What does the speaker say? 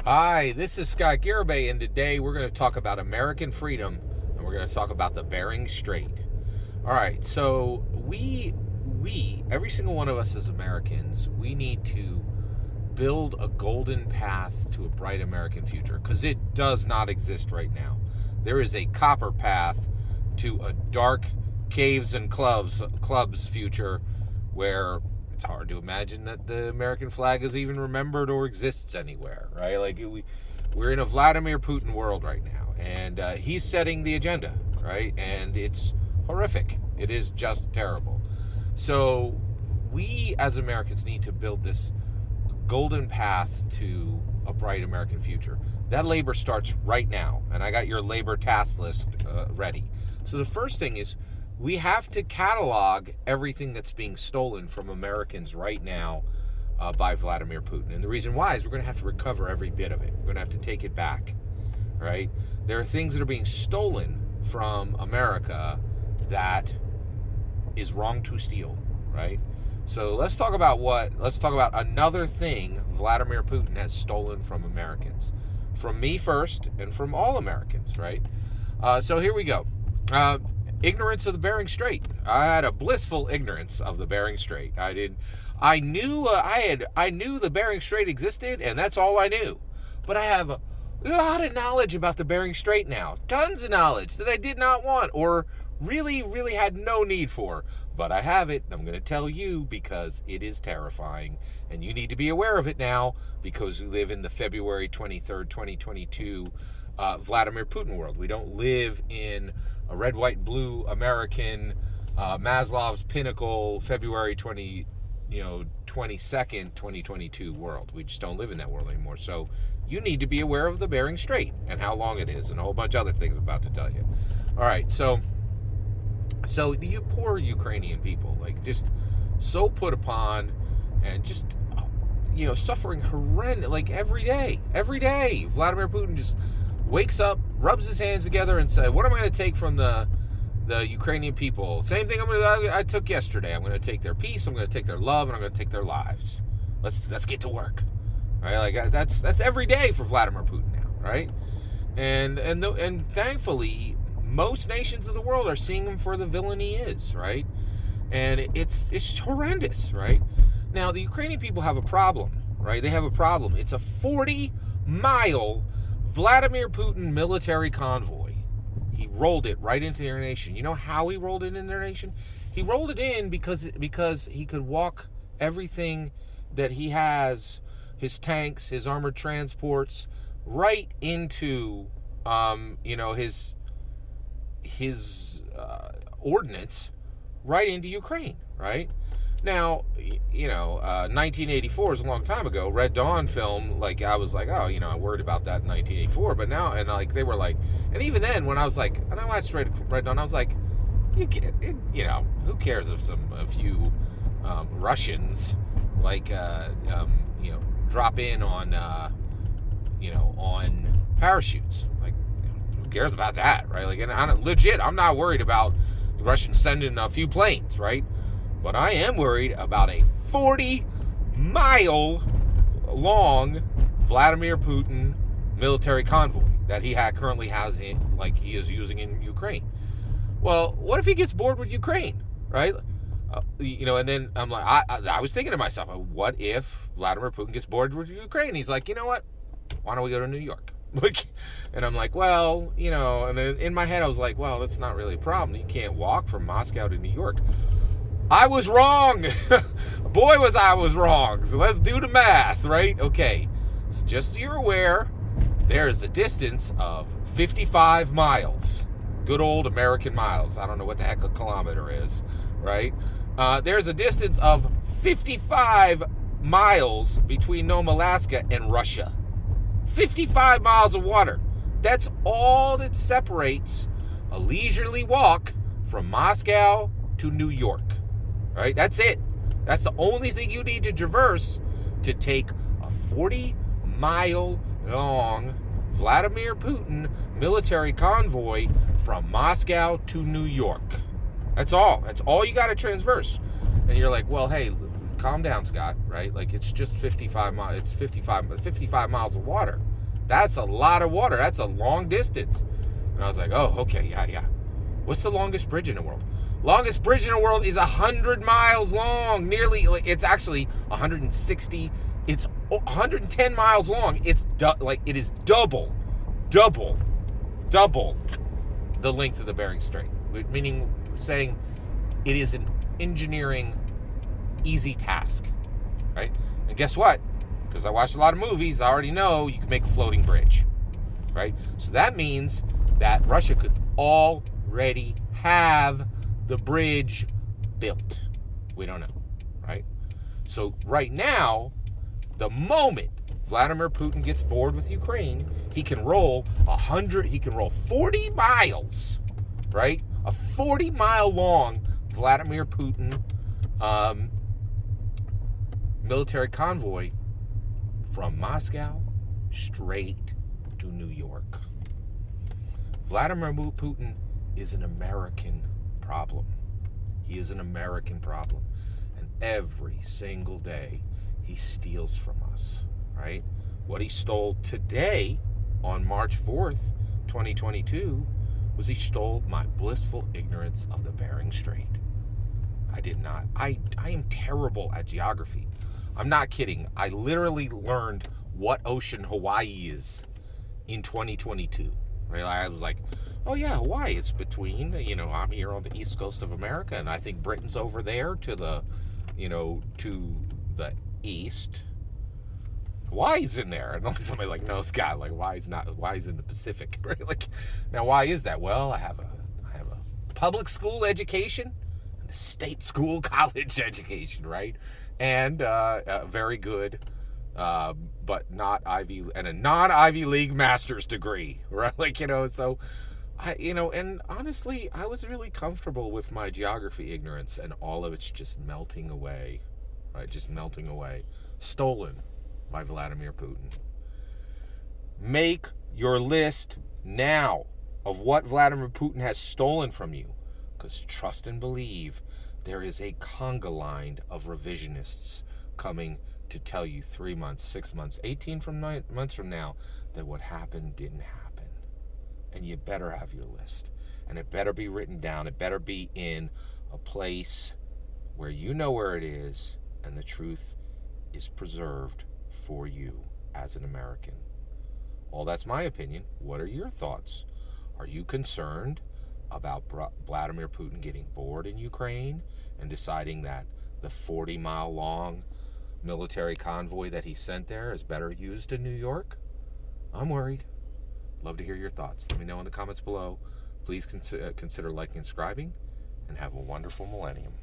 Hi, this is Scott Garibay, and today we're going to talk about American freedom, and we're going to talk about the Bering Strait. All right, so every single one of us as Americans, we need to build a golden path to a bright American future because it does not exist right now. There is a copper path to a dark caves and clubs future where it's hard to imagine that the American flag is even remembered or exists anywhere, right? We're in a Vladimir Putin world right now, and he's setting the agenda, right? And it's horrific. It is just terrible. So we as Americans need to build this golden path to a bright American future. That labor starts right now, and I got your labor task list ready. So the first thing is we have to catalog everything that's being stolen from Americans right now by Vladimir Putin. And the reason why is we're going to have to recover every bit of it. We're going to have to take it back, right? There are things that are being stolen from America that is wrong to steal, right? So let's talk about another thing Vladimir Putin has stolen from Americans. From me first, and from all Americans, right? So here we go. Ignorance of the Bering Strait. I had a blissful ignorance of the Bering Strait. I knew the Bering Strait existed, and that's all I knew. But I have a lot of knowledge about the Bering Strait now. Tons of knowledge that I did not want or really, really had no need for. But I have it, and I'm going to tell you because it is terrifying. And you need to be aware of it now because we live in the February 23rd, 2022 Vladimir Putin world. We don't live in a red, white, blue American Maslow's pinnacle February 22nd, 2022 world. We just don't live in that world anymore. So you need to be aware of the Bering Strait and how long it is and a whole bunch of other things I'm about to tell you. All right, so you poor Ukrainian people, like just so put upon and just suffering horrendous, like every day. Vladimir Putin just wakes up, rubs his hands together, and says, "What am I going to take from the Ukrainian people? Same thing I took yesterday. I'm going to take their peace. I'm going to take their love, and I'm going to take their lives. Let's get to work." Right? Like that's every day for Vladimir Putin now, right? And thankfully, most nations of the world are seeing him for the villain he is, right? And it's horrendous, right? Now the Ukrainian people have a problem, right? They have a problem. It's a 40-mile Vladimir Putin military convoy. He rolled it right into their nation. You know how he rolled it in their nation? He rolled it in because he could walk everything that he has, his tanks, his armored transports, right into his ordnance right into Ukraine, right? Now, 1984 is a long time ago. Red Dawn film, like, I was like, oh, I worried about that in 1984. But now, and like, they were like, and even then, when I was like, and I watched Red Dawn, I was like, who cares if a few Russians, like, drop in on, on parachutes? Like, who cares about that, right? Like, and I'm not worried about Russians sending a few planes, right? But I am worried about a 40-mile long Vladimir Putin military convoy that he currently has he is using in Ukraine. Well, what if he gets bored with Ukraine, right? And then I'm like, I was thinking to myself, what if Vladimir Putin gets bored with Ukraine? He's like, you know what? Why don't we go to New York? And I'm like, well, and then in my head I was like, well, that's not really a problem. You can't walk from Moscow to New York. I was wrong. Boy, I was wrong. So let's do the math, right? Okay. So just so you're aware, there is a distance of 55 miles. Good old American miles. I don't know what the heck a kilometer is, right? There's a distance of 55 miles between Nome, Alaska and Russia. 55 miles of water. That's all that separates a leisurely walk from Moscow to New York. Right? That's it. That's the only thing you need to traverse to take a 40-mile long Vladimir Putin military convoy from Moscow to New York. That's all. That's all you got to transverse. And you're like, well, hey, calm down, Scott, right? Like, it's just 55 miles. It's 55 miles of water. That's a lot of water. That's a long distance. And I was like, oh, okay, yeah. What's the longest bridge in the world? Longest bridge in the world is 100 miles long. Nearly, it's actually 160. It's 110 miles long. It is double the length of the Bering Strait. Meaning, saying it is an engineering easy task, right? And guess what? Because I watched a lot of movies, I already know you can make a floating bridge, right? So that means that Russia could already have the bridge built. We don't know, right? So right now, the moment Vladimir Putin gets bored with Ukraine, he can roll 40 miles, right? A 40-mile long Vladimir Putin military convoy from Moscow straight to New York. Vladimir Putin is an American problem. He is an American problem. And every single day, he steals from us, right? What he stole today, on March 4th, 2022, was he stole my blissful ignorance of the Bering Strait. I did not. I am terrible at geography. I'm not kidding. I literally learned what ocean Hawaii is in 2022. Right? I was like, oh yeah, Hawaii is between, I'm here on the east coast of America, and I think Britain's over there to the, to the east. Hawaii's in there. And somebody's like, no, Scott, like Hawaii's in the Pacific. Right? Like, now why is that? Well, I have a public school education and a state school college education, right? And very good, but not Ivy, and a non-Ivy League master's degree, right? So and honestly, I was really comfortable with my geography ignorance, and all of it's just melting away, right? Just melting away. Stolen by Vladimir Putin. Make your list now of what Vladimir Putin has stolen from you, because trust and believe, there is a conga line of revisionists coming to tell you 3 months, 6 months, 18 months from now that what happened didn't happen. And you better have your list. And it better be written down. It better be in a place where you know where it is and the truth is preserved for you as an American. Well, that's my opinion. What are your thoughts? Are you concerned about Vladimir Putin getting bored in Ukraine and deciding that the 40-mile long military convoy that he sent there is better used in New York? I'm worried. Love to hear your thoughts. Let me know in the comments below. Please consider liking and subscribing, and have a wonderful millennium.